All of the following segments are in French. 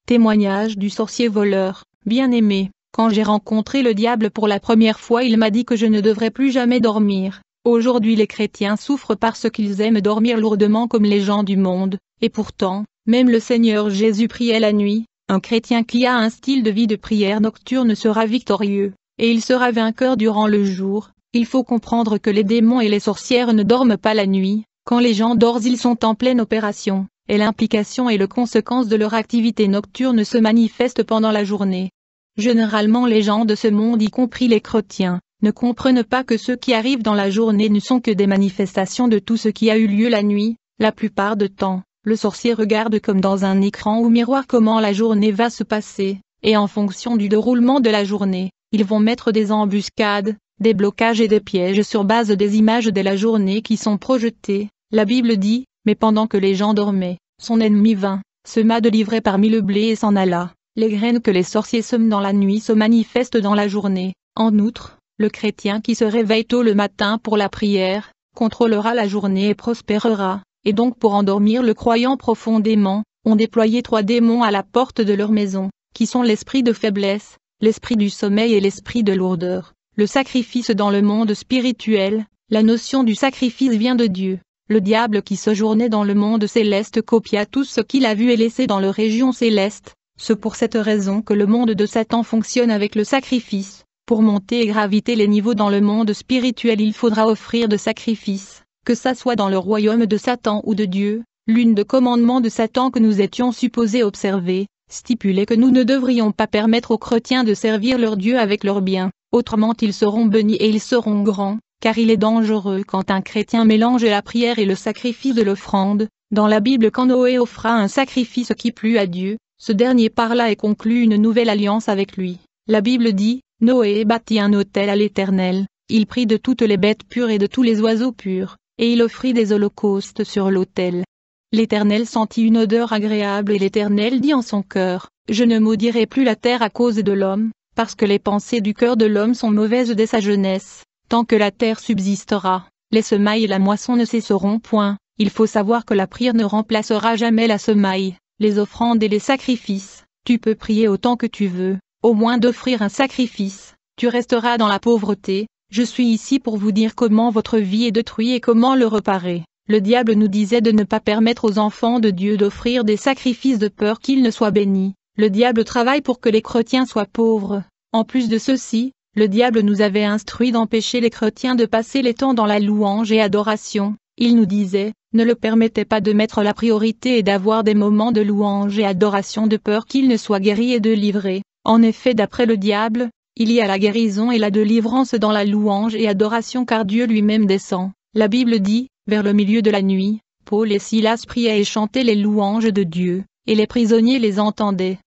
Témoignage du sorcier voleur. Bien-aimé, quand j'ai rencontré le diable pour la première fois, il m'a dit que je ne devrais plus jamais dormir. Aujourd'hui les chrétiens souffrent parce qu'ils aiment dormir lourdement comme les gens du monde, et pourtant, même le Seigneur Jésus priait la nuit. Un chrétien qui a un style de vie de prière nocturne sera victorieux, et il sera vainqueur durant le jour. Il faut comprendre que les démons et les sorcières ne dorment pas la nuit. Quand les gens dorment, ils sont en pleine opération, et l'implication et les conséquences de leur activité nocturne se manifestent pendant la journée. Généralement les gens de ce monde, y compris les chrétiens, ne comprennent pas que ce qui arrive dans la journée ne sont que des manifestations de tout ce qui a eu lieu la nuit. La plupart du temps, le sorcier regarde comme dans un écran ou miroir comment la journée va se passer, et en fonction du déroulement de la journée, ils vont mettre des embuscades, des blocages et des pièges sur base des images de la journée qui sont projetées. La Bible dit, mais pendant que les gens dormaient, son ennemi vint, sema de l'ivraie parmi le blé et s'en alla. Les graines que les sorciers sèment dans la nuit se manifestent dans la journée. En outre, le chrétien qui se réveille tôt le matin pour la prière, contrôlera la journée et prospérera. Et donc pour endormir le croyant profondément, on déployait 3 démons à la porte de leur maison, qui sont l'esprit de faiblesse, l'esprit du sommeil et l'esprit de lourdeur. Le sacrifice dans le monde spirituel, la notion du sacrifice vient de Dieu. Le diable qui séjournait dans le monde céleste copia tout ce qu'il a vu et laissé dans les régions célestes. C'est pour cette raison que le monde de Satan fonctionne avec le sacrifice. Pour monter et graviter les niveaux dans le monde spirituel, il faudra offrir de sacrifices, que ça soit dans le royaume de Satan ou de Dieu. L'une des commandements de Satan que nous étions supposés observer, stipulait que nous ne devrions pas permettre aux chrétiens de servir leur Dieu avec leurs biens, autrement ils seront bénis et ils seront grands, car il est dangereux quand un chrétien mélange la prière et le sacrifice de l'offrande. Dans la Bible, quand Noé offra un sacrifice qui plut à Dieu, ce dernier parla et conclut une nouvelle alliance avec lui. La Bible dit, Noé bâtit un autel à l'Éternel, il prit de toutes les bêtes pures et de tous les oiseaux purs, et il offrit des holocaustes sur l'autel. L'Éternel sentit une odeur agréable et l'Éternel dit en son cœur, je ne maudirai plus la terre à cause de l'homme, parce que les pensées du cœur de l'homme sont mauvaises dès sa jeunesse. Tant que la terre subsistera, les semailles et la moisson ne cesseront point. Il faut savoir que la prière ne remplacera jamais la semaille, les offrandes et les sacrifices. Tu peux prier autant que tu veux, au moins d'offrir un sacrifice, tu resteras dans la pauvreté. Je suis ici pour vous dire comment votre vie est détruite et comment le réparer. Le diable nous disait de ne pas permettre aux enfants de Dieu d'offrir des sacrifices de peur qu'ils ne soient bénis. Le diable travaille pour que les chrétiens soient pauvres. En plus de ceci, le diable nous avait instruit d'empêcher les chrétiens de passer les temps dans la louange et adoration. Il nous disait, ne le permettez pas de mettre la priorité et d'avoir des moments de louange et adoration de peur qu'ils ne soient guéris et délivrés. En effet, d'après le diable, il y a la guérison et la délivrance dans la louange et adoration car Dieu lui-même descend. La Bible dit, vers le milieu de la nuit, Paul et Silas priaient et chantaient les louanges de Dieu, et les prisonniers les entendaient.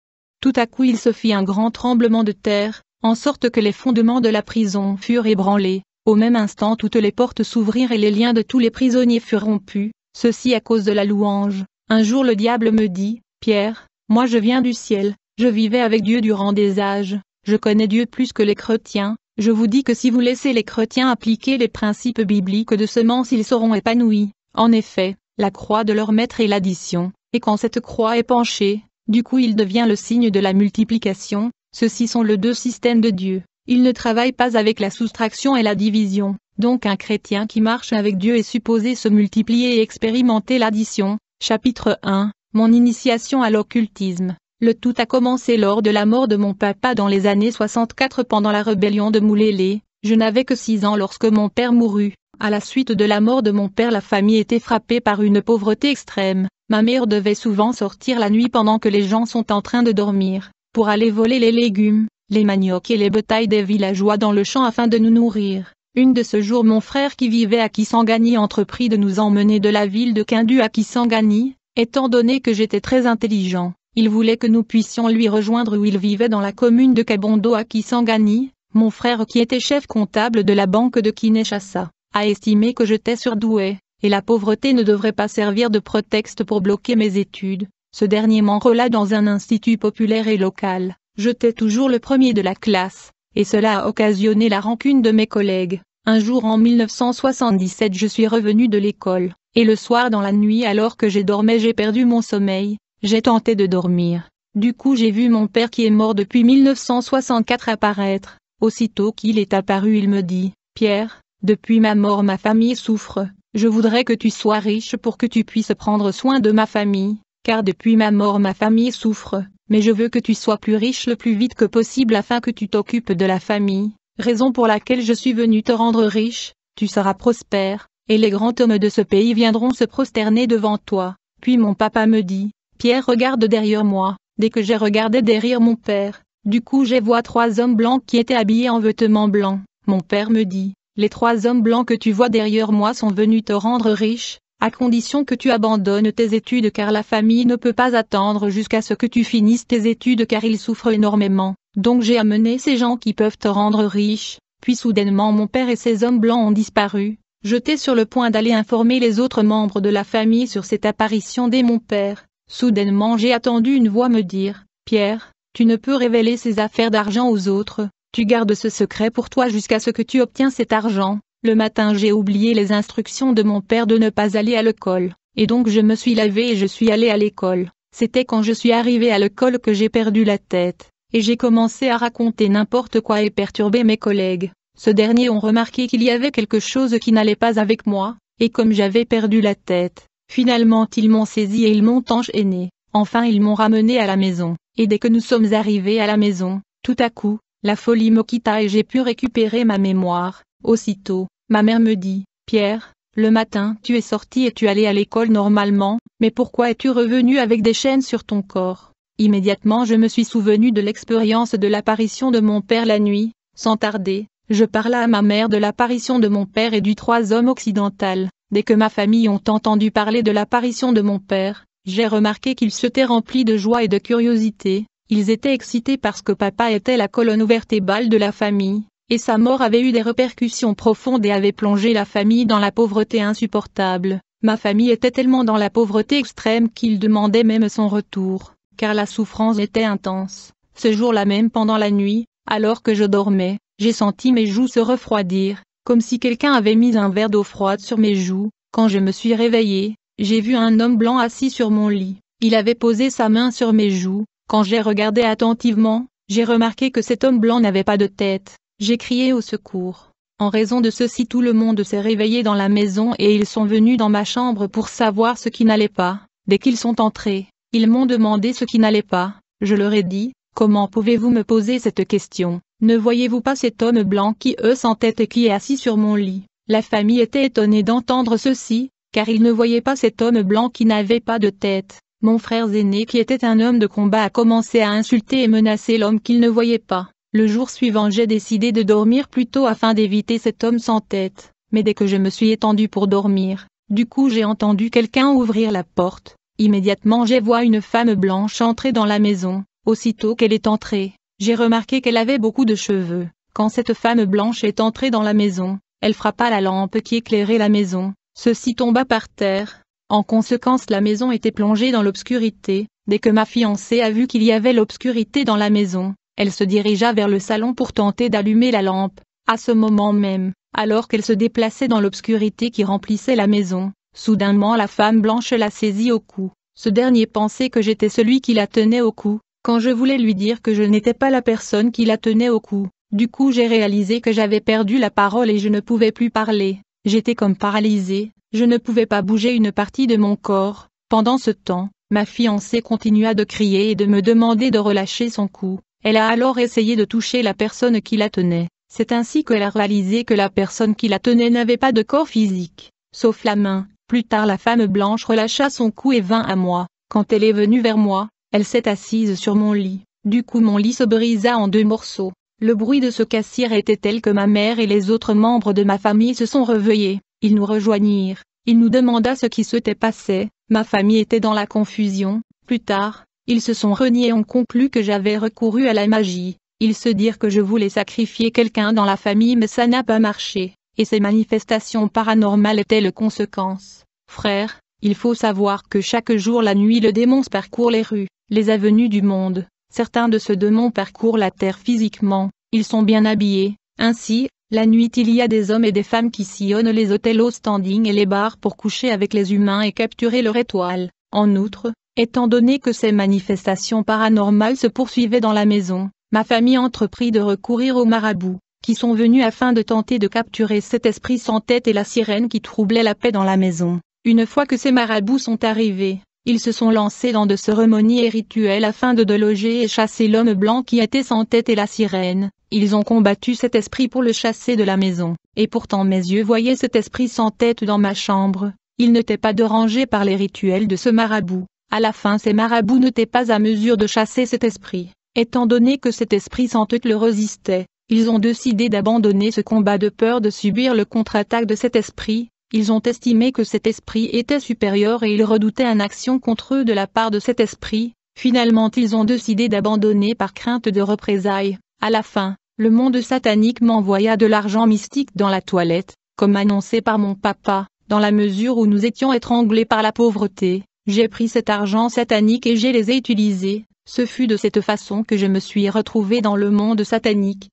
Tout à coup il se fit un grand tremblement de terre, en sorte que les fondements de la prison furent ébranlés. Au même instant toutes les portes s'ouvrirent et les liens de tous les prisonniers furent rompus, ceci à cause de la louange. Un jour le diable me dit, Pierre, moi je viens du ciel, je vivais avec Dieu durant des âges, je connais Dieu plus que les chrétiens, je vous dis que si vous laissez les chrétiens appliquer les principes bibliques de semence ils seront épanouis. En effet, la croix de leur maître est l'addition, et quand cette croix est penchée, du coup il devient le signe de la multiplication. Ceux-ci sont les 2 systèmes de Dieu. Il ne travaille pas avec la soustraction et la division. Donc un chrétien qui marche avec Dieu est supposé se multiplier et expérimenter l'addition. Chapitre 1. Mon initiation à l'occultisme. Le tout a commencé lors de la mort de mon papa dans les années 64 pendant la rébellion de Moulélé. Je n'avais que 6 ans lorsque mon père mourut. À la suite de la mort de mon père, la famille était frappée par une pauvreté extrême. Ma mère devait souvent sortir la nuit pendant que les gens sont en train de dormir, pour aller voler les légumes, les maniocs et les bétails des villageois dans le champ afin de nous nourrir. Une de ce jour mon frère qui vivait à Kisangani entreprit de nous emmener de la ville de Kindu à Kisangani, étant donné que j'étais très intelligent. Il voulait que nous puissions lui rejoindre où il vivait dans la commune de Kabondo à Kisangani. Mon frère qui était chef comptable de la banque de Kinshasa, a estimé que j'étais surdoué, et la pauvreté ne devrait pas servir de prétexte pour bloquer mes études. Ce dernier m'enrôla dans un institut populaire et local. J'étais toujours le premier de la classe, et cela a occasionné la rancune de mes collègues. Un jour en 1977 je suis revenu de l'école, et le soir dans la nuit alors que j'ai dormi j'ai perdu mon sommeil, j'ai tenté de dormir, Du coup j'ai vu mon père qui est mort depuis 1964 apparaître. Aussitôt qu'il est apparu il me dit, Pierre, depuis ma mort ma famille souffre, je voudrais que tu sois riche pour que tu puisses prendre soin de ma famille, car depuis ma mort ma famille souffre, mais je veux que tu sois plus riche le plus vite que possible afin que tu t'occupes de la famille, raison pour laquelle je suis venu te rendre riche, tu seras prospère, et les grands hommes de ce pays viendront se prosterner devant toi. Puis mon papa me dit, Pierre regarde derrière moi. Dès que j'ai regardé derrière mon père, du coup j'ai vu 3 hommes blancs qui étaient habillés en vêtements blancs. Mon père me dit, les 3 hommes blancs que tu vois derrière moi sont venus te rendre riche, à condition que tu abandonnes tes études car la famille ne peut pas attendre jusqu'à ce que tu finisses tes études car ils souffrent énormément. Donc j'ai amené ces gens qui peuvent te rendre riche. Puis soudainement mon père et ces hommes blancs ont disparu. J'étais sur le point d'aller informer les autres membres de la famille sur cette apparition de mon père. Soudainement j'ai entendu une voix me dire, Pierre, tu ne peux révéler ces affaires d'argent aux autres, tu gardes ce secret pour toi jusqu'à ce que tu obtiens cet argent. Le matin j'ai oublié les instructions de mon père de ne pas aller à l'école, et donc je me suis lavé et je suis allé à l'école. C'était quand je suis arrivé à l'école que j'ai perdu la tête, et j'ai commencé à raconter n'importe quoi et perturber mes collègues. Ce dernier ont remarqué qu'il y avait quelque chose qui n'allait pas avec moi, et comme j'avais perdu la tête, finalement ils m'ont saisi et ils m'ont enchaîné. Enfin ils m'ont ramené à la maison, et dès que nous sommes arrivés à la maison, tout à coup, la folie me quitta et j'ai pu récupérer ma mémoire. Aussitôt, ma mère me dit, Pierre, le matin tu es sorti et tu allais à l'école normalement, mais pourquoi es-tu revenu avec des chaînes sur ton corps? Immédiatement je me suis souvenu de l'expérience de l'apparition de mon père la nuit. Sans tarder, je parla à ma mère de l'apparition de mon père et du 3 hommes occidental. Dès que ma famille ont entendu parler de l'apparition de mon père, j'ai remarqué qu'ils s'étaient remplis de joie et de curiosité. Ils étaient excités parce que papa était la colonne vertébrale de la famille, et sa mort avait eu des répercussions profondes et avait plongé la famille dans la pauvreté insupportable. Ma famille était tellement dans la pauvreté extrême qu'ils demandaient même son retour, car la souffrance était intense. Ce jour-là même pendant la nuit, alors que je dormais, j'ai senti mes joues se refroidir, comme si quelqu'un avait mis un verre d'eau froide sur mes joues. Quand je me suis réveillé, j'ai vu un homme blanc assis sur mon lit. Il avait posé sa main sur mes joues. Quand j'ai regardé attentivement, j'ai remarqué que cet homme blanc n'avait pas de tête. J'ai crié au secours. En raison de ceci tout le monde s'est réveillé dans la maison et ils sont venus dans ma chambre pour savoir ce qui n'allait pas. Dès qu'ils sont entrés, ils m'ont demandé ce qui n'allait pas. Je leur ai dit, comment pouvez-vous me poser cette question? Ne voyez-vous pas cet homme blanc qui sans tête et qui est assis sur mon lit? La famille était étonnée d'entendre ceci, car ils ne voyaient pas cet homme blanc qui n'avait pas de tête. Mon frère aîné qui était un homme de combat a commencé à insulter et menacer l'homme qu'il ne voyait pas. Le jour suivant j'ai décidé de dormir plus tôt afin d'éviter cet homme sans tête, mais dès que je me suis étendu pour dormir, du coup j'ai entendu quelqu'un ouvrir la porte. Immédiatement j'ai vu une femme blanche entrer dans la maison. Aussitôt qu'elle est entrée, j'ai remarqué qu'elle avait beaucoup de cheveux. Quand cette femme blanche est entrée dans la maison, elle frappa la lampe qui éclairait la maison. Ceci tomba par terre. En conséquence la maison était plongée dans l'obscurité. Dès que ma fiancée a vu qu'il y avait l'obscurité dans la maison, elle se dirigea vers le salon pour tenter d'allumer la lampe. À ce moment même, alors qu'elle se déplaçait dans l'obscurité qui remplissait la maison, soudainement la femme blanche la saisit au cou. Ce dernier pensait que j'étais celui qui la tenait au cou, quand je voulais lui dire que je n'étais pas la personne qui la tenait au cou. Du coup j'ai réalisé que j'avais perdu la parole et je ne pouvais plus parler. J'étais comme paralysée, je ne pouvais pas bouger une partie de mon corps. Pendant ce temps, ma fiancée continua de crier et de me demander de relâcher son cou. Elle a alors essayé de toucher la personne qui la tenait. C'est ainsi qu'elle a réalisé que la personne qui la tenait n'avait pas de corps physique, sauf la main. Plus tard la femme blanche relâcha son cou et vint à moi. Quand elle est venue vers moi, elle s'est assise sur mon lit. Du coup mon lit se brisa en 2 morceaux. Le bruit de ce cassir était tel que ma mère et les autres membres de ma famille se sont réveillés. Ils nous rejoignirent. Il nous demanda ce qui s'était passé. Ma famille était dans la confusion. Plus tard, ils se sont reniés et ont conclu que j'avais recouru à la magie. Ils se dirent que je voulais sacrifier quelqu'un dans la famille mais ça n'a pas marché. Et ces manifestations paranormales étaient les conséquences. Frère, il faut savoir que chaque jour la nuit le démon parcourt les rues, les avenues du monde. Certains de ces démons parcourent la terre physiquement, ils sont bien habillés. Ainsi, la nuit il y a des hommes et des femmes qui sillonnent les hôtels au standing et les bars pour coucher avec les humains et capturer leur étoile. En outre, Étant donné que ces manifestations paranormales se poursuivaient dans la maison, ma famille entreprit de recourir aux marabouts, qui sont venus afin de tenter de capturer cet esprit sans tête et la sirène qui troublait la paix dans la maison. Une fois que ces marabouts sont arrivés, ils se sont lancés dans de cérémonies et rituels afin de déloger et chasser l'homme blanc qui était sans tête et la sirène. Ils ont combattu cet esprit pour le chasser de la maison, et pourtant mes yeux voyaient cet esprit sans tête dans ma chambre. Il n'était pas dérangé par les rituels de ce marabout. À la fin ces marabouts n'étaient pas à mesure de chasser cet esprit. Étant donné que cet esprit sans tête le résistait, ils ont décidé d'abandonner ce combat de peur de subir le contre-attaque de cet esprit. Ils ont estimé que cet esprit était supérieur et ils redoutaient une action contre eux de la part de cet esprit. Finalement ils ont décidé d'abandonner par crainte de représailles. À la fin, le monde satanique m'envoya de l'argent mystique dans la toilette, comme annoncé par mon papa. Dans la mesure où nous étions étranglés par la pauvreté, j'ai pris cet argent satanique et je les ai utilisés. Ce fut de cette façon que je me suis retrouvé dans le monde satanique.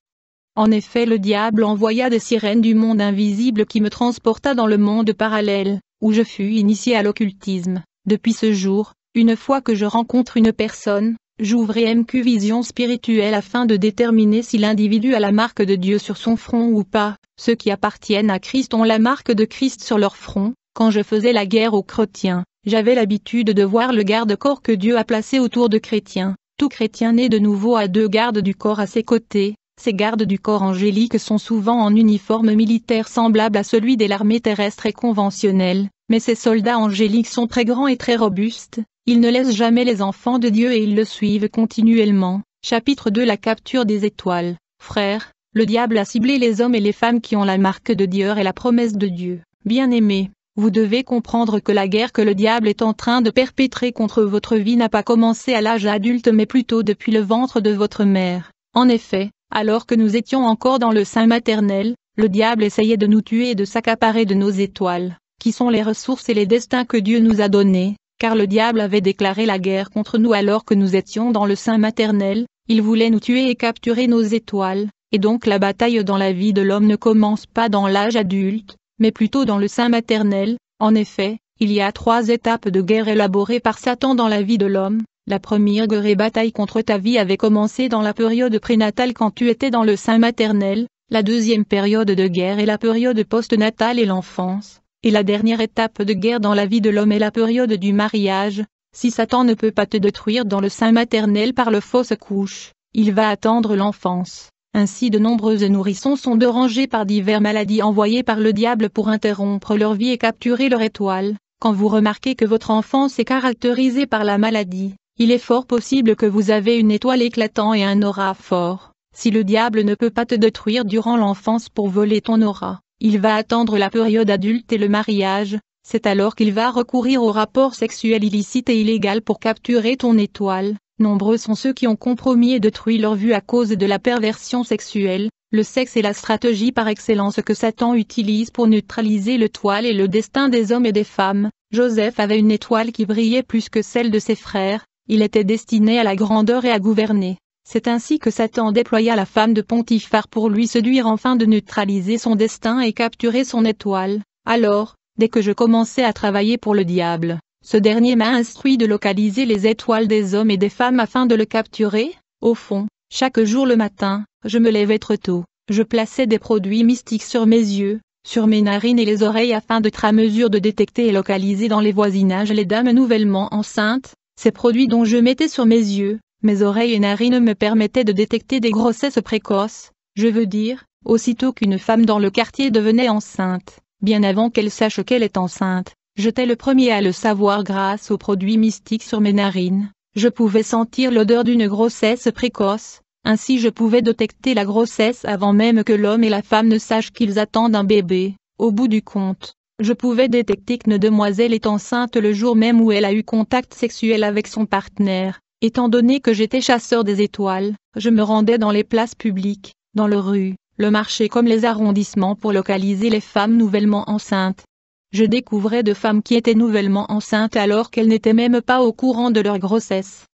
En effet, le diable envoya des sirènes du monde invisible qui me transporta dans le monde parallèle, où je fus initié à l'occultisme. Depuis ce jour, une fois que je rencontre une personne, j'ouvre MQ Vision spirituelle afin de déterminer si l'individu a la marque de Dieu sur son front ou pas. Ceux qui appartiennent à Christ ont la marque de Christ sur leur front. Quand je faisais la guerre aux chrétiens, j'avais l'habitude de voir le garde-corps que Dieu a placé autour de chrétiens. Tout chrétien né de nouveau a 2 gardes du corps à ses côtés. Ces gardes du corps angéliques sont souvent en uniforme militaire semblable à celui de l'armée terrestre et conventionnelle, mais ces soldats angéliques sont très grands et très robustes, ils ne laissent jamais les enfants de Dieu et ils le suivent continuellement. Chapitre 2 La capture des étoiles. Frères, le diable a ciblé les hommes et les femmes qui ont la marque de Dieu et la promesse de Dieu. Bien-aimés, vous devez comprendre que la guerre que le diable est en train de perpétrer contre votre vie n'a pas commencé à l'âge adulte mais plutôt depuis le ventre de votre mère. En effet, alors que nous étions encore dans le sein maternel, le diable essayait de nous tuer et de s'accaparer de nos étoiles, qui sont les ressources et les destins que Dieu nous a donnés, car le diable avait déclaré la guerre contre nous alors que nous étions dans le sein maternel, il voulait nous tuer et capturer nos étoiles, et donc la bataille dans la vie de l'homme ne commence pas dans l'âge adulte, mais plutôt dans le sein maternel. En effet, il y a 3 étapes de guerre élaborées par Satan dans la vie de l'homme. La première guerre et bataille contre ta vie avait commencé dans la période prénatale quand tu étais dans le sein maternel, la deuxième période de guerre est la période post-natale et l'enfance, et la dernière étape de guerre dans la vie de l'homme est la période du mariage. Si Satan ne peut pas te détruire dans le sein maternel par le fausse couche, il va attendre l'enfance. Ainsi de nombreux nourrissons sont dérangés par diverses maladies envoyées par le diable pour interrompre leur vie et capturer leur étoile. Quand vous remarquez que votre enfance est caractérisée par la maladie, il est fort possible que vous avez une étoile éclatant et un aura fort. Si le diable ne peut pas te détruire durant l'enfance pour voler ton aura, il va attendre la période adulte et le mariage, c'est alors qu'il va recourir au rapport sexuel illicite et illégal pour capturer ton étoile. Nombreux sont ceux qui ont compromis et détruit leur vue à cause de la perversion sexuelle. Le sexe est la stratégie par excellence que Satan utilise pour neutraliser l'étoile et le destin des hommes et des femmes. Joseph avait une étoile qui brillait plus que celle de ses frères. Il était destiné à la grandeur et à gouverner. C'est ainsi que Satan déploya la femme de Potiphar pour lui séduire afin de neutraliser son destin et capturer son étoile. Alors, dès que je commençais à travailler pour le diable, ce dernier m'a instruit de localiser les étoiles des hommes et des femmes afin de le capturer. Au fond, chaque jour le matin, je me levais très tôt. Je plaçais des produits mystiques sur mes yeux, sur mes narines et les oreilles afin d'être à mesure de détecter et localiser dans les voisinages les dames nouvellement enceintes. Ces produits dont je mettais sur mes yeux, mes oreilles et narines me permettaient de détecter des grossesses précoces, je veux dire, aussitôt qu'une femme dans le quartier devenait enceinte, bien avant qu'elle sache qu'elle est enceinte, j'étais le premier à le savoir grâce aux produits mystiques sur mes narines, je pouvais sentir l'odeur d'une grossesse précoce, ainsi je pouvais détecter la grossesse avant même que l'homme et la femme ne sachent qu'ils attendent un bébé. Au bout du compte, je pouvais détecter qu'une demoiselle est enceinte le jour même où elle a eu contact sexuel avec son partenaire. Étant donné que j'étais chasseur des étoiles, je me rendais dans les places publiques, dans les rues, le marché comme les arrondissements pour localiser les femmes nouvellement enceintes. Je découvrais de femmes qui étaient nouvellement enceintes alors qu'elles n'étaient même pas au courant de leur grossesse.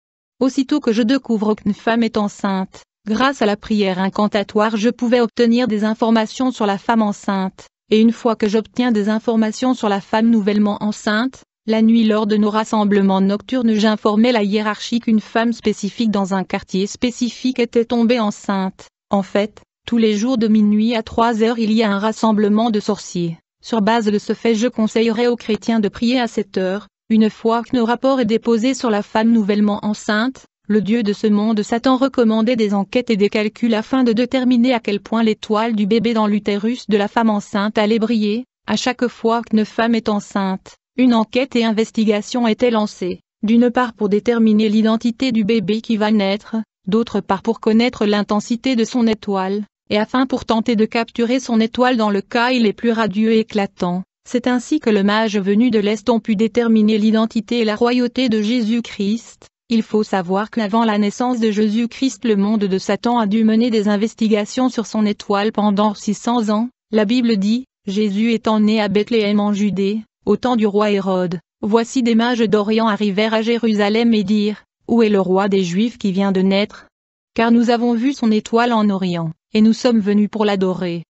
Aussitôt que je découvre qu'une femme est enceinte, grâce à la prière incantatoire je pouvais obtenir des informations sur la femme enceinte. Et une fois que j'obtiens des informations sur la femme nouvellement enceinte, La nuit lors de nos rassemblements nocturnes j'informais la hiérarchie qu'une femme spécifique dans un quartier spécifique était tombée enceinte. En fait, tous les jours de minuit à 3 heures il y a un rassemblement de sorciers. Sur base de ce fait je conseillerais aux chrétiens de prier à cette heure. Une fois que nos rapports est déposé sur la femme nouvellement enceinte, le dieu de ce monde Satan recommandait des enquêtes et des calculs afin de déterminer à quel point l'étoile du bébé dans l'utérus de la femme enceinte allait briller. À chaque fois qu'une femme est enceinte, une enquête et investigation étaient lancées, d'une part pour déterminer l'identité du bébé qui va naître, d'autre part pour connaître l'intensité de son étoile, et afin pour tenter de capturer son étoile dans le cas il est plus radieux et éclatant. C'est ainsi que le mage venu de l'Est ont pu déterminer l'identité et la royauté de Jésus-Christ. Il faut savoir qu'avant la naissance de Jésus-Christ le monde de Satan a dû mener des investigations sur son étoile pendant 600 ans. La Bible dit, Jésus étant né à Bethléem en Judée, au temps du roi Hérode, voici des mages d'Orient arrivèrent à Jérusalem et dirent, où est le roi des Juifs qui vient de naître? Car nous avons vu son étoile en Orient, et nous sommes venus pour l'adorer.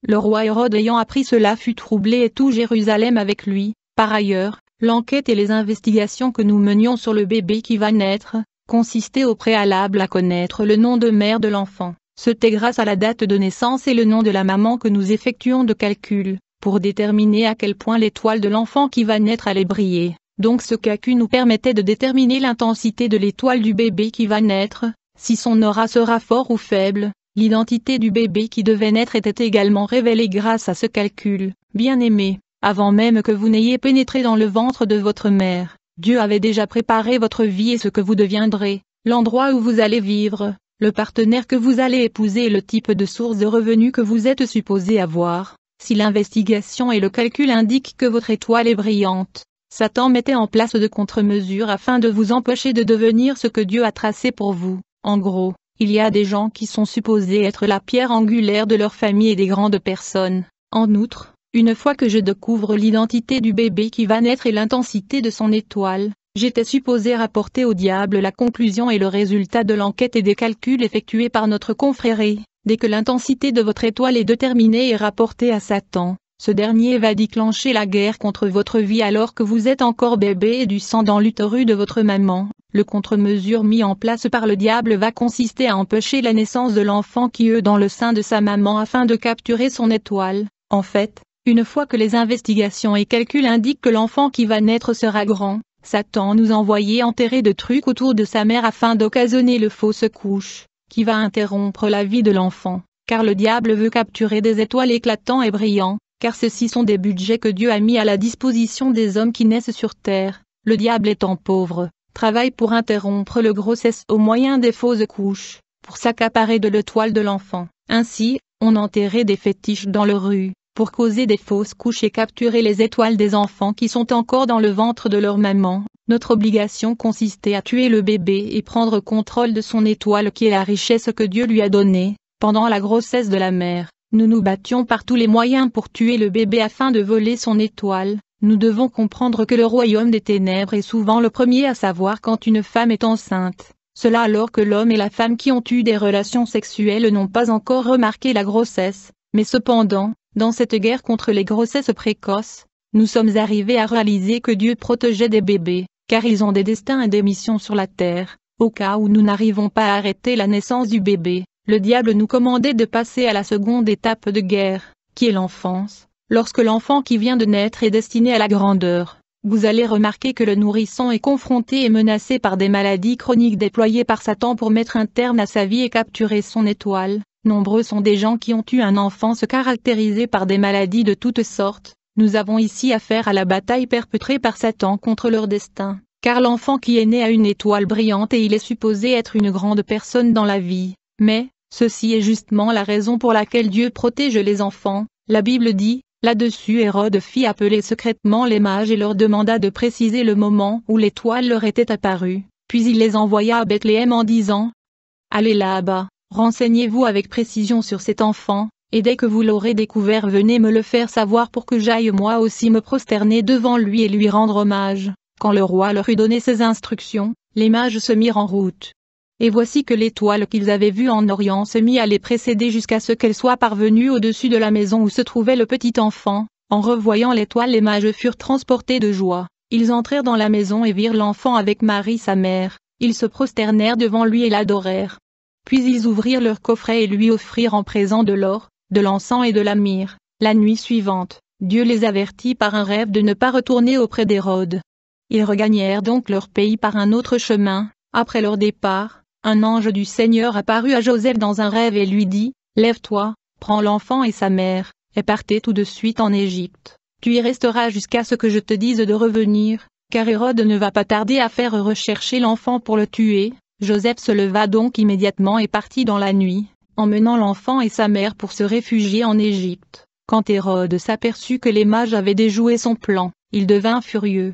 Le roi Hérode ayant appris cela fut troublé et tout Jérusalem avec lui. Par ailleurs, l'enquête et les investigations que nous menions sur le bébé qui va naître, consistaient au préalable à connaître le nom de mère de l'enfant. C'était grâce à la date de naissance et le nom de la maman que nous effectuions de calculs, pour déterminer à quel point l'étoile de l'enfant qui va naître allait briller. Donc ce calcul nous permettait de déterminer l'intensité de l'étoile du bébé qui va naître, si son aura sera fort ou faible. L'identité du bébé qui devait naître était également révélée grâce à ce calcul. Bien-aimés, avant même que vous n'ayez pénétré dans le ventre de votre mère, Dieu avait déjà préparé votre vie et ce que vous deviendrez, l'endroit où vous allez vivre, le partenaire que vous allez épouser et le type de source de revenus que vous êtes supposé avoir. Si l'investigation et le calcul indiquent que votre étoile est brillante, Satan mettait en place de contre-mesures afin de vous empêcher de devenir ce que Dieu a tracé pour vous. En gros, il y a des gens qui sont supposés être la pierre angulaire de leur famille et des grandes personnes. En outre, une fois que je découvre l'identité du bébé qui va naître et l'intensité de son étoile, j'étais supposé rapporter au diable la conclusion et le résultat de l'enquête et des calculs effectués par notre confrérie. Dès que l'intensité de votre étoile est déterminée et rapportée à Satan, ce dernier va déclencher la guerre contre votre vie alors que vous êtes encore bébé et du sang dans l'utérus de votre maman. Le contre-mesure mis en place par le diable va consister à empêcher la naissance de l'enfant qui est dans le sein de sa maman afin de capturer son étoile. En fait, une fois que les investigations et calculs indiquent que l'enfant qui va naître sera grand, Satan nous envoyait enterrer de trucs autour de sa mère afin d'occasionner le fausse couche, qui va interrompre la vie de l'enfant, car le diable veut capturer des étoiles éclatants et brillants, car ceux-ci sont des budgets que Dieu a mis à la disposition des hommes qui naissent sur terre. Le diable étant pauvre, travaille pour interrompre le grossesse au moyen des fausses couches, pour s'accaparer de l'étoile de l'enfant. Ainsi, on enterrait des fétiches dans le rue, pour causer des fausses couches et capturer les étoiles des enfants qui sont encore dans le ventre de leur maman. Notre obligation consistait à tuer le bébé et prendre contrôle de son étoile qui est la richesse que Dieu lui a donnée. Pendant la grossesse de la mère, nous nous battions par tous les moyens pour tuer le bébé afin de voler son étoile. Nous devons comprendre que le royaume des ténèbres est souvent le premier à savoir quand une femme est enceinte. Cela alors que l'homme et la femme qui ont eu des relations sexuelles n'ont pas encore remarqué la grossesse. Mais cependant, dans cette guerre contre les grossesses précoces, nous sommes arrivés à réaliser que Dieu protégeait des bébés, car ils ont des destins et des missions sur la terre. Au cas où nous n'arrivons pas à arrêter la naissance du bébé, le diable nous commandait de passer à la seconde étape de guerre, qui est l'enfance. Lorsque l'enfant qui vient de naître est destiné à la grandeur, vous allez remarquer que le nourrisson est confronté et menacé par des maladies chroniques déployées par Satan pour mettre un terme à sa vie et capturer son étoile. Nombreux sont des gens qui ont eu un enfance caractérisé par des maladies de toutes sortes. Nous avons ici affaire à la bataille perpétrée par Satan contre leur destin, car l'enfant qui est né a une étoile brillante et il est supposé être une grande personne dans la vie. Mais, ceci est justement la raison pour laquelle Dieu protège les enfants. La Bible dit, là-dessus Hérode fit appeler secrètement les mages et leur demanda de préciser le moment où l'étoile leur était apparue, puis il les envoya à Bethléem en disant, « Allez là-bas, renseignez-vous avec précision sur cet enfant, et dès que vous l'aurez découvert venez me le faire savoir pour que j'aille moi aussi me prosterner devant lui et lui rendre hommage. » Quand le roi leur eut donné ces instructions, les mages se mirent en route. Et voici que l'étoile qu'ils avaient vue en Orient se mit à les précéder jusqu'à ce qu'elle soit parvenue au-dessus de la maison où se trouvait le petit enfant. En revoyant l'étoile les mages furent transportés de joie. Ils entrèrent dans la maison et virent l'enfant avec Marie sa mère, ils se prosternèrent devant lui et l'adorèrent. Puis ils ouvrirent leur coffret et lui offrirent en présent de l'or, de l'encens et de la myrrhe. La nuit suivante, Dieu les avertit par un rêve de ne pas retourner auprès d'Hérode. Ils regagnèrent donc leur pays par un autre chemin. Après leur départ, un ange du Seigneur apparut à Joseph dans un rêve et lui dit, « Lève-toi, prends l'enfant et sa mère, et partez tout de suite en Égypte. Tu y resteras jusqu'à ce que je te dise de revenir, car Hérode ne va pas tarder à faire rechercher l'enfant pour le tuer. » Joseph se leva donc immédiatement et partit dans la nuit, emmenant l'enfant et sa mère pour se réfugier en Égypte. Quand Hérode s'aperçut que les mages avaient déjoué son plan, il devint furieux.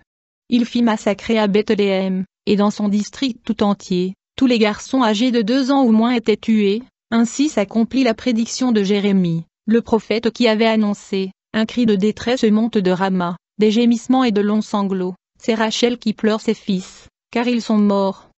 Il fit massacrer à Bethléem, et dans son district tout entier, tous les garçons âgés de 2 ans ou moins étaient tués. Ainsi s'accomplit la prédiction de Jérémie, le prophète qui avait annoncé, un cri de détresse monte de Rama, des gémissements et de longs sanglots. C'est Rachel qui pleure ses fils, car ils sont morts.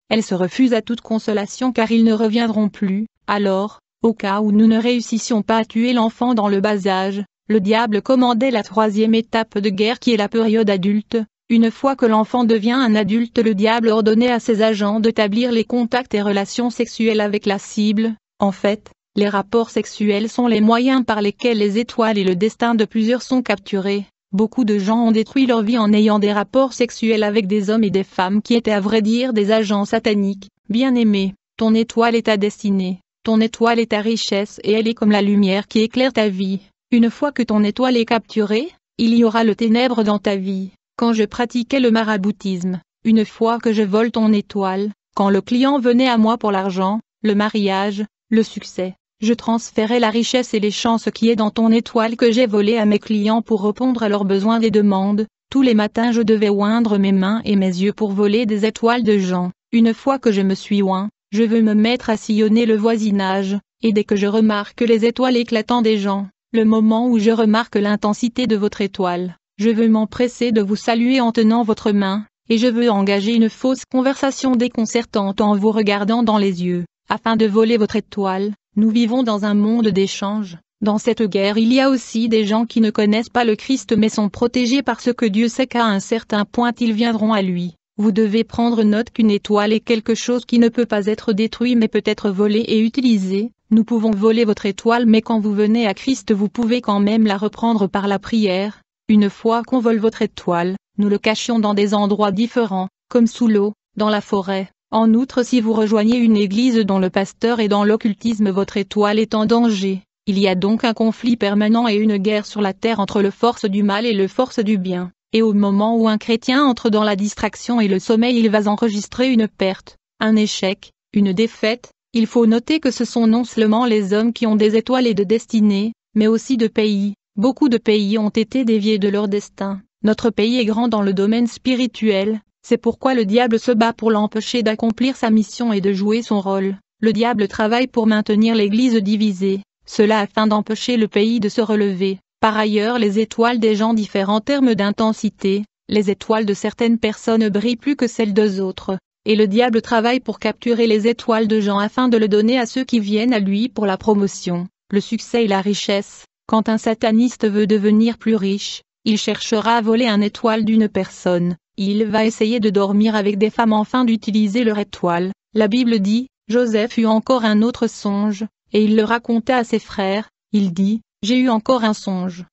Elle se refuse à toute consolation car ils ne reviendront plus. Alors, au cas où nous ne réussissions pas à tuer l'enfant dans le bas âge, le diable commandait la 3e étape de guerre qui est la période adulte. Une fois que l'enfant devient un adulte, le diable ordonnait à ses agents d'établir les contacts et relations sexuelles avec la cible. En fait, les rapports sexuels sont les moyens par lesquels les étoiles et le destin de plusieurs sont capturés. Beaucoup de gens ont détruit leur vie en ayant des rapports sexuels avec des hommes et des femmes qui étaient à vrai dire des agents sataniques. Bien-aimé, ton étoile est ta destinée, ton étoile est ta richesse et elle est comme la lumière qui éclaire ta vie. Une fois que ton étoile est capturée, il y aura le ténèbre dans ta vie. Quand je pratiquais le maraboutisme, une fois que je vole ton étoile, quand le client venait à moi pour l'argent, le mariage, le succès, je transférais la richesse et les chances qui est dans ton étoile que j'ai volé à mes clients pour répondre à leurs besoins et demandes. Tous les matins je devais oindre mes mains et mes yeux pour voler des étoiles de gens. Une fois que je me suis oint, je veux me mettre à sillonner le voisinage, et dès que je remarque les étoiles éclatant des gens, le moment où je remarque l'intensité de votre étoile, je veux m'empresser de vous saluer en tenant votre main, et je veux engager une fausse conversation déconcertante en vous regardant dans les yeux, afin de voler votre étoile. Nous vivons dans un monde d'échange. Dans cette guerre il y a aussi des gens qui ne connaissent pas le Christ mais sont protégés parce que Dieu sait qu'à un certain point ils viendront à lui. Vous devez prendre note qu'une étoile est quelque chose qui ne peut pas être détruit mais peut être volé et utilisé. Nous pouvons voler votre étoile mais quand vous venez à Christ vous pouvez quand même la reprendre par la prière. Une fois qu'on vole votre étoile, nous le cachions dans des endroits différents, comme sous l'eau, dans la forêt. En outre, si vous rejoignez une église dont le pasteur est dans l'occultisme, votre étoile est en danger. Il y a donc un conflit permanent et une guerre sur la terre entre le force du mal et le force du bien. Et au moment où un chrétien entre dans la distraction et le sommeil, il va enregistrer une perte, un échec, une défaite. Il faut noter que ce sont non seulement les hommes qui ont des étoiles et de destinée, mais aussi de pays. Beaucoup de pays ont été déviés de leur destin. Notre pays est grand dans le domaine spirituel. C'est pourquoi le diable se bat pour l'empêcher d'accomplir sa mission et de jouer son rôle. Le diable travaille pour maintenir l'Église divisée, cela afin d'empêcher le pays de se relever. Par ailleurs, les étoiles des gens diffèrent en termes d'intensité. Les étoiles de certaines personnes brillent plus que celles des autres, et le diable travaille pour capturer les étoiles de gens afin de le donner à ceux qui viennent à lui pour la promotion, le succès et la richesse. Quand un sataniste veut devenir plus riche, il cherchera à voler une étoile d'une personne. Il va essayer de dormir avec des femmes afin d'utiliser leur étoile. La Bible dit, Joseph eut encore un autre songe, et il le raconta à ses frères. Il dit, j'ai eu encore un songe.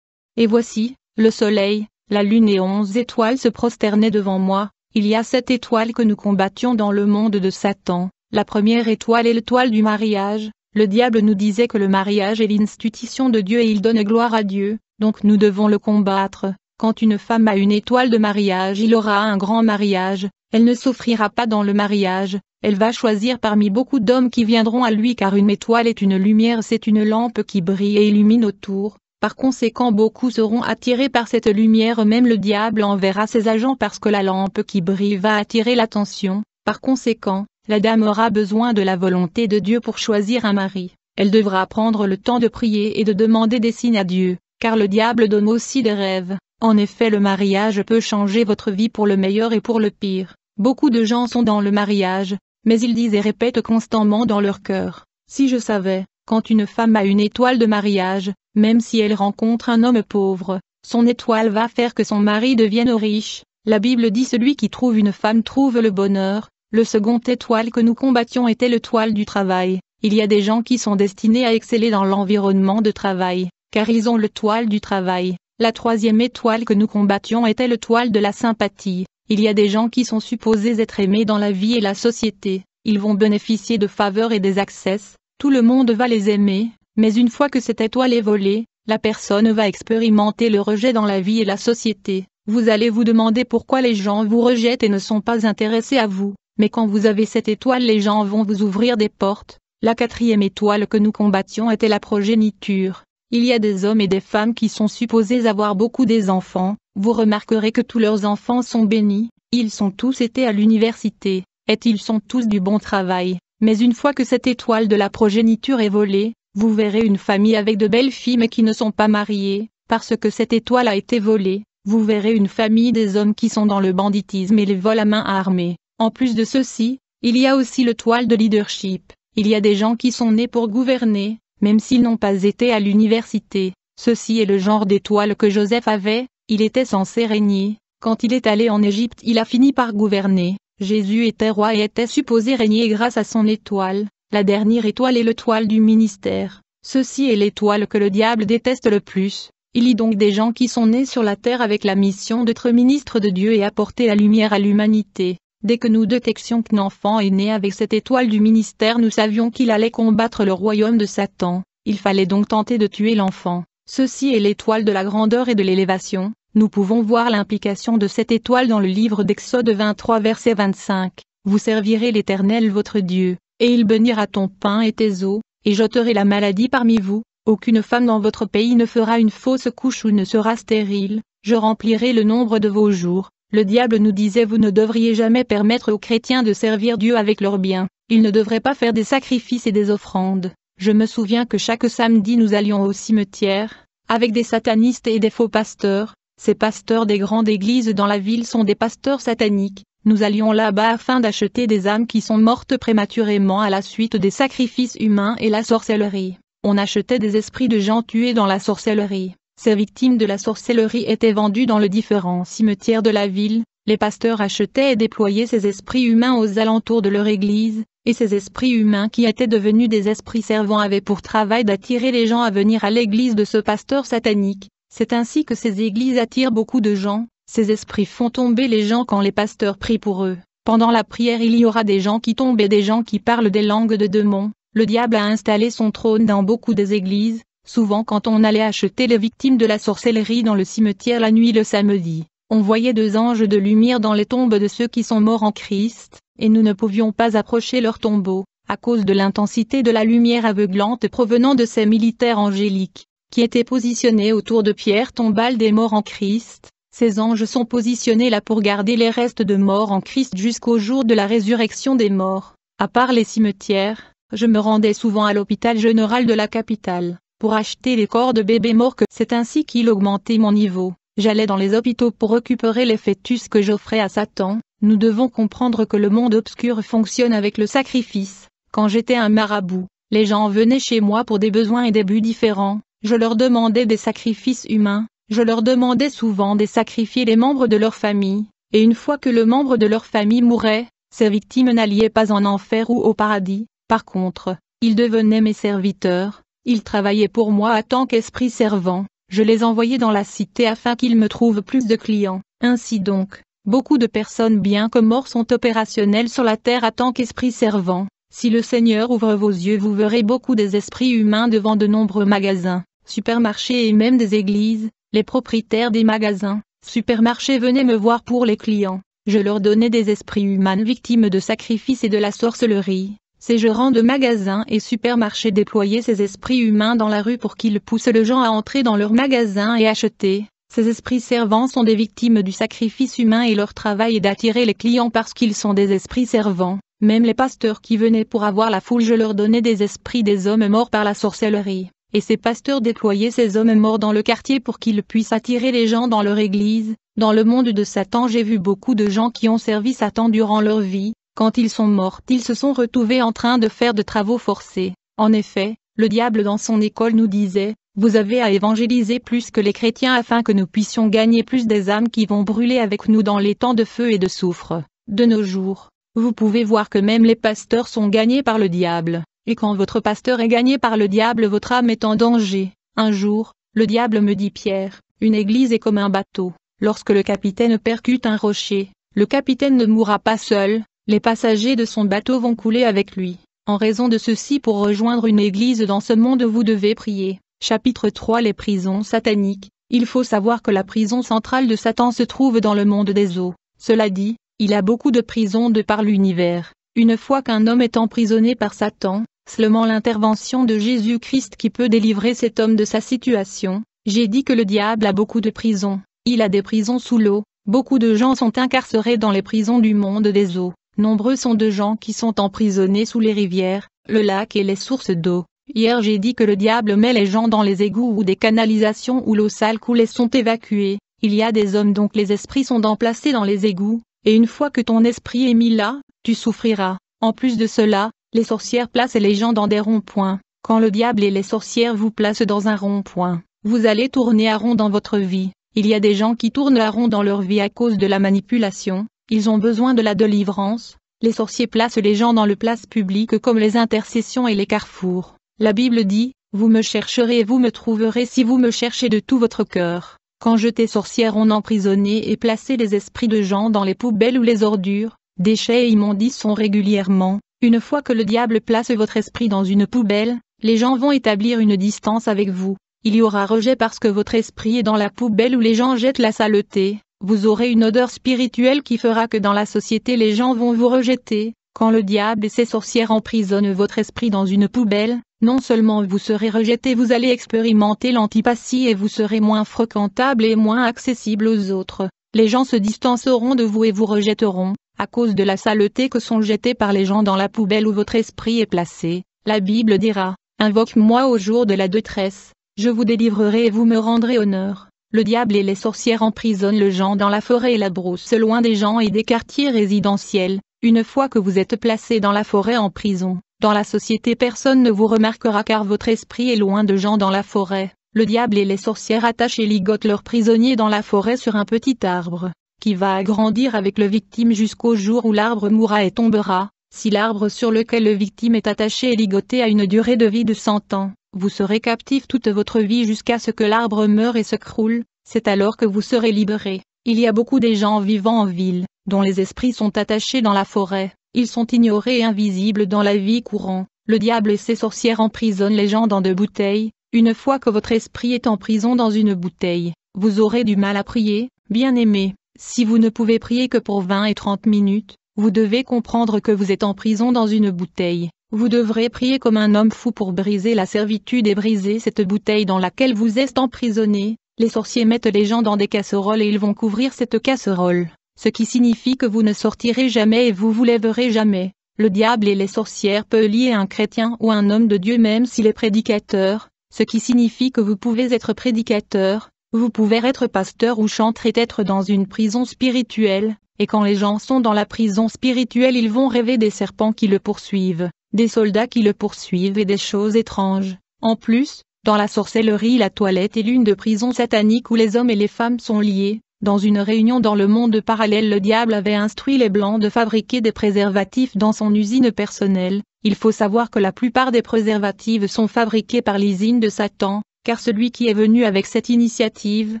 Et voici, le soleil, la lune et 11 étoiles se prosternaient devant moi. Il y a 7 étoiles que nous combattions dans le monde de Satan. La première étoile est l'étoile du mariage. Le diable nous disait que le mariage est l'institution de Dieu et il donne gloire à Dieu, donc nous devons le combattre. Quand une femme a une étoile de mariage, il aura un grand mariage, elle ne souffrira pas dans le mariage, elle va choisir parmi beaucoup d'hommes qui viendront à lui car une étoile est une lumière, c'est une lampe qui brille et illumine autour. Par conséquent beaucoup seront attirés par cette lumière, même le diable enverra ses agents parce que la lampe qui brille va attirer l'attention. Par conséquent, la dame aura besoin de la volonté de Dieu pour choisir un mari. Elle devra prendre le temps de prier et de demander des signes à Dieu, car le diable donne aussi des rêves. En effet, le mariage peut changer votre vie pour le meilleur et pour le pire. Beaucoup de gens sont dans le mariage, mais ils disent et répètent constamment dans leur cœur, si je savais, quand une femme a une étoile de mariage, même si elle rencontre un homme pauvre, son étoile va faire que son mari devienne riche. La Bible dit celui qui trouve une femme trouve le bonheur. Le second étoile que nous combattions était l'étoile du travail. Il y a des gens qui sont destinés à exceller dans l'environnement de travail, car ils ont l'étoile du travail. La troisième étoile que nous combattions était l'étoile de la sympathie. Il y a des gens qui sont supposés être aimés dans la vie et la société. Ils vont bénéficier de faveurs et des accès. Tout le monde va les aimer, mais une fois que cette étoile est volée, la personne va expérimenter le rejet dans la vie et la société. Vous allez vous demander pourquoi les gens vous rejettent et ne sont pas intéressés à vous. Mais quand vous avez cette étoile, les gens vont vous ouvrir des portes. La quatrième étoile que nous combattions était la progéniture. Il y a des hommes et des femmes qui sont supposés avoir beaucoup d'enfants. Vous remarquerez que tous leurs enfants sont bénis. Ils sont tous été à l'université, et ils sont tous du bon travail. Mais une fois que cette étoile de la progéniture est volée, vous verrez une famille avec de belles filles mais qui ne sont pas mariées, parce que cette étoile a été volée. Vous verrez une famille des hommes qui sont dans le banditisme et les vols à main armée. En plus de ceci, il y a aussi l'étoile de leadership. Il y a des gens qui sont nés pour gouverner, même s'ils n'ont pas été à l'université. Ceci est le genre d'étoile que Joseph avait, il était censé régner. Quand il est allé en Égypte, il a fini par gouverner. Jésus était roi et était supposé régner grâce à son étoile. La dernière étoile est l'étoile du ministère. Ceci est l'étoile que le diable déteste le plus. Il y a donc des gens qui sont nés sur la terre avec la mission d'être ministres de Dieu et apporter la lumière à l'humanité. Dès que nous détections qu'un enfant est né avec cette étoile du ministère, nous savions qu'il allait combattre le royaume de Satan. Il fallait donc tenter de tuer l'enfant. Ceci est l'étoile de la grandeur et de l'élévation. Nous pouvons voir l'implication de cette étoile dans le livre d'Exode 23 verset 25. Vous servirez l'Éternel votre Dieu, et il bénira ton pain et tes eaux, et j'ôterai la maladie parmi vous. Aucune femme dans votre pays ne fera une fausse couche ou ne sera stérile. Je remplirai le nombre de vos jours. Le diable nous disait vous ne devriez jamais permettre aux chrétiens de servir Dieu avec leurs biens. Ils ne devraient pas faire des sacrifices et des offrandes. Je me souviens que chaque samedi nous allions au cimetière, avec des satanistes et des faux pasteurs. Ces pasteurs des grandes églises dans la ville sont des pasteurs sataniques. Nous allions là-bas afin d'acheter des âmes qui sont mortes prématurément à la suite des sacrifices humains et la sorcellerie. On achetait des esprits de gens tués dans la sorcellerie. Ces victimes de la sorcellerie étaient vendues dans les différents cimetières de la ville. Les pasteurs achetaient et déployaient ces esprits humains aux alentours de leur église, et ces esprits humains qui étaient devenus des esprits servants avaient pour travail d'attirer les gens à venir à l'église de ce pasteur satanique. C'est ainsi que ces églises attirent beaucoup de gens. Ces esprits font tomber les gens quand les pasteurs prient pour eux. Pendant la prière, il y aura des gens qui tombent et des gens qui parlent des langues de démons. Le diable a installé son trône dans beaucoup des églises. Souvent quand on allait acheter les victimes de la sorcellerie dans le cimetière la nuit le samedi, on voyait deux anges de lumière dans les tombes de ceux qui sont morts en Christ, et nous ne pouvions pas approcher leur tombeau, à cause de l'intensité de la lumière aveuglante provenant de ces militaires angéliques, qui étaient positionnés autour de pierres tombales des morts en Christ. Ces anges sont positionnés là pour garder les restes de morts en Christ jusqu'au jour de la résurrection des morts. À part les cimetières, je me rendais souvent à l'hôpital général de la capitale pour acheter les corps de bébés morts. C'est ainsi qu'il augmentait mon niveau. J'allais dans les hôpitaux pour récupérer les fœtus que j'offrais à Satan. Nous devons comprendre que le monde obscur fonctionne avec le sacrifice. Quand j'étais un marabout, les gens venaient chez moi pour des besoins et des buts différents. Je leur demandais des sacrifices humains. Je leur demandais souvent de sacrifier les membres de leur famille. Et une fois que le membre de leur famille mourait, ces victimes n'allaient pas en enfer ou au paradis. Par contre, ils devenaient mes serviteurs. Ils travaillaient pour moi en tant qu'esprit servant. Je les envoyais dans la cité afin qu'ils me trouvent plus de clients. Ainsi donc, beaucoup de personnes bien que mortes sont opérationnelles sur la terre en tant qu'esprit servant. Si le Seigneur ouvre vos yeux, vous verrez beaucoup des esprits humains devant de nombreux magasins, supermarchés et même des églises. Les propriétaires des magasins, supermarchés venaient me voir pour les clients. Je leur donnais des esprits humains victimes de sacrifices et de la sorcellerie. Ces gérants de magasins et supermarchés déployaient ces esprits humains dans la rue pour qu'ils poussent les gens à entrer dans leurs magasins et acheter. Ces esprits servants sont des victimes du sacrifice humain et leur travail est d'attirer les clients parce qu'ils sont des esprits servants. Même les pasteurs qui venaient pour avoir la foule, je leur donnais des esprits des hommes morts par la sorcellerie. Et ces pasteurs déployaient ces hommes morts dans le quartier pour qu'ils puissent attirer les gens dans leur église. Dans le monde de Satan, j'ai vu beaucoup de gens qui ont servi Satan durant leur vie. Quand ils sont morts, ils se sont retrouvés en train de faire de travaux forcés. En effet, le diable dans son école nous disait, vous avez à évangéliser plus que les chrétiens afin que nous puissions gagner plus des âmes qui vont brûler avec nous dans les temps de feu et de soufre. De nos jours, vous pouvez voir que même les pasteurs sont gagnés par le diable, et quand votre pasteur est gagné par le diable, votre âme est en danger. Un jour, le diable me dit Pierre, une église est comme un bateau. Lorsque le capitaine percute un rocher, le capitaine ne mourra pas seul, les passagers de son bateau vont couler avec lui. En raison de ceci, pour rejoindre une église dans ce monde, vous devez prier. Chapitre 3 Les prisons sataniques. Il faut savoir que la prison centrale de Satan se trouve dans le monde des eaux. Cela dit, il a beaucoup de prisons de par l'univers. Une fois qu'un homme est emprisonné par Satan, seulement l'intervention de Jésus-Christ qui peut délivrer cet homme de sa situation. J'ai dit que le diable a beaucoup de prisons. Il a des prisons sous l'eau. Beaucoup de gens sont incarcérés dans les prisons du monde des eaux. Nombreux sont de gens qui sont emprisonnés sous les rivières, le lac et les sources d'eau. Hier j'ai dit que le diable met les gens dans les égouts ou des canalisations où l'eau sale coule et sont évacués. Il y a des hommes donc les esprits sont placés dans les égouts, et une fois que ton esprit est mis là, tu souffriras. En plus de cela, les sorcières placent les gens dans des ronds-points. Quand le diable et les sorcières vous placent dans un rond-point, vous allez tourner à rond dans votre vie. Il y a des gens qui tournent à rond dans leur vie à cause de la manipulation, ils ont besoin de la délivrance. Les sorciers placent les gens dans le place publique comme les intercessions et les carrefours. La Bible dit, vous me chercherez et vous me trouverez si vous me cherchez de tout votre cœur. Quand jeter sorcières on emprisonnait et placé les esprits de gens dans les poubelles ou les ordures, déchets et immondices sont régulièrement. Une fois que le diable place votre esprit dans une poubelle, les gens vont établir une distance avec vous. Il y aura rejet parce que votre esprit est dans la poubelle où les gens jettent la saleté. Vous aurez une odeur spirituelle qui fera que dans la société les gens vont vous rejeter. Quand le diable et ses sorcières emprisonnent votre esprit dans une poubelle, non seulement vous serez rejeté, vous allez expérimenter l'antipathie et vous serez moins fréquentable et moins accessible aux autres. Les gens se distanceront de vous et vous rejetteront, à cause de la saleté que sont jetés par les gens dans la poubelle où votre esprit est placé. La Bible dira, invoque-moi au jour de la détresse, je vous délivrerai et vous me rendrez honneur. Le diable et les sorcières emprisonnent les gens dans la forêt et la brousse loin des gens et des quartiers résidentiels. Une fois que vous êtes placé dans la forêt en prison, dans la société personne ne vous remarquera car votre esprit est loin de gens dans la forêt. Le diable et les sorcières attachent et ligotent leurs prisonniers dans la forêt sur un petit arbre, qui va agrandir avec le victime jusqu'au jour où l'arbre mourra et tombera. Si l'arbre sur lequel le victime est attaché est ligoté a une durée de vie de 100 ans, vous serez captif toute votre vie jusqu'à ce que l'arbre meure et se croule, c'est alors que vous serez libéré. Il y a beaucoup de gens vivant en ville, dont les esprits sont attachés dans la forêt, ils sont ignorés et invisibles dans la vie courante. Le diable et ses sorcières emprisonnent les gens dans de bouteilles. Une fois que votre esprit est en prison dans une bouteille, vous aurez du mal à prier, bien-aimé. Si vous ne pouvez prier que pour 20 et 30 minutes, vous devez comprendre que vous êtes en prison dans une bouteille. Vous devrez prier comme un homme fou pour briser la servitude et briser cette bouteille dans laquelle vous êtes emprisonné. Les sorciers mettent les gens dans des casseroles et ils vont couvrir cette casserole, ce qui signifie que vous ne sortirez jamais et vous vous lèverez jamais. Le diable et les sorcières peuvent lier un chrétien ou un homme de Dieu même s'il est prédicateur, ce qui signifie que vous pouvez être prédicateur, vous pouvez être pasteur ou chanteur et être dans une prison spirituelle, et quand les gens sont dans la prison spirituelle ils vont rêver des serpents qui le poursuivent, des soldats qui le poursuivent et des choses étranges. En plus, dans la sorcellerie la toilette est l'une de prisons sataniques où les hommes et les femmes sont liés. Dans une réunion dans le monde parallèle le diable avait instruit les blancs de fabriquer des préservatifs dans son usine personnelle. Il faut savoir que la plupart des préservatifs sont fabriqués par l'usine de Satan, car celui qui est venu avec cette initiative,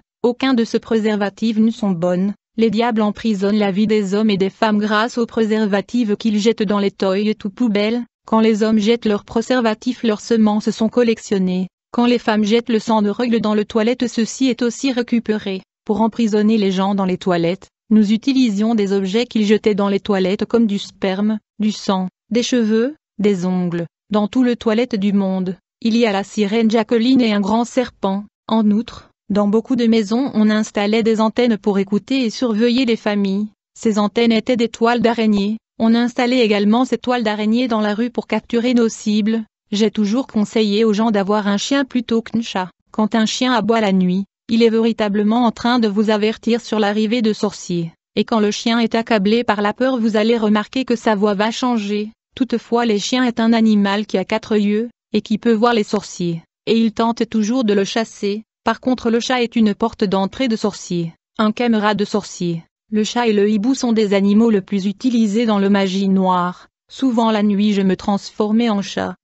aucun de ces préservatifs ne sont bonnes. Les diables emprisonnent la vie des hommes et des femmes grâce aux préservatifs qu'ils jettent dans les toilettes ou poubelles. Quand les hommes jettent leurs préservatifs leurs semences sont collectionnées. Quand les femmes jettent le sang de règle dans les toilettes ceci est aussi récupéré. Pour emprisonner les gens dans les toilettes, nous utilisions des objets qu'ils jetaient dans les toilettes comme du sperme, du sang, des cheveux, des ongles. Dans tout le toilette du monde, il y a la sirène Jacqueline et un grand serpent. En outre, dans beaucoup de maisons on installait des antennes pour écouter et surveiller les familles. Ces antennes étaient des toiles d'araignée. On installait également ces toiles d'araignée dans la rue pour capturer nos cibles. J'ai toujours conseillé aux gens d'avoir un chien plutôt qu'un chat. Quand un chien aboie la nuit, il est véritablement en train de vous avertir sur l'arrivée de sorciers. Et quand le chien est accablé par la peur vous allez remarquer que sa voix va changer. Toutefois les chiens est un animal qui a 4 yeux, et qui peut voir les sorciers. et il tente toujours de le chasser. Par contre le chat est une porte d'entrée de sorcier, un camarade de sorcier. Le chat et le hibou sont des animaux le plus utilisés dans le magie noire. Souvent la nuit je me transformais en chat.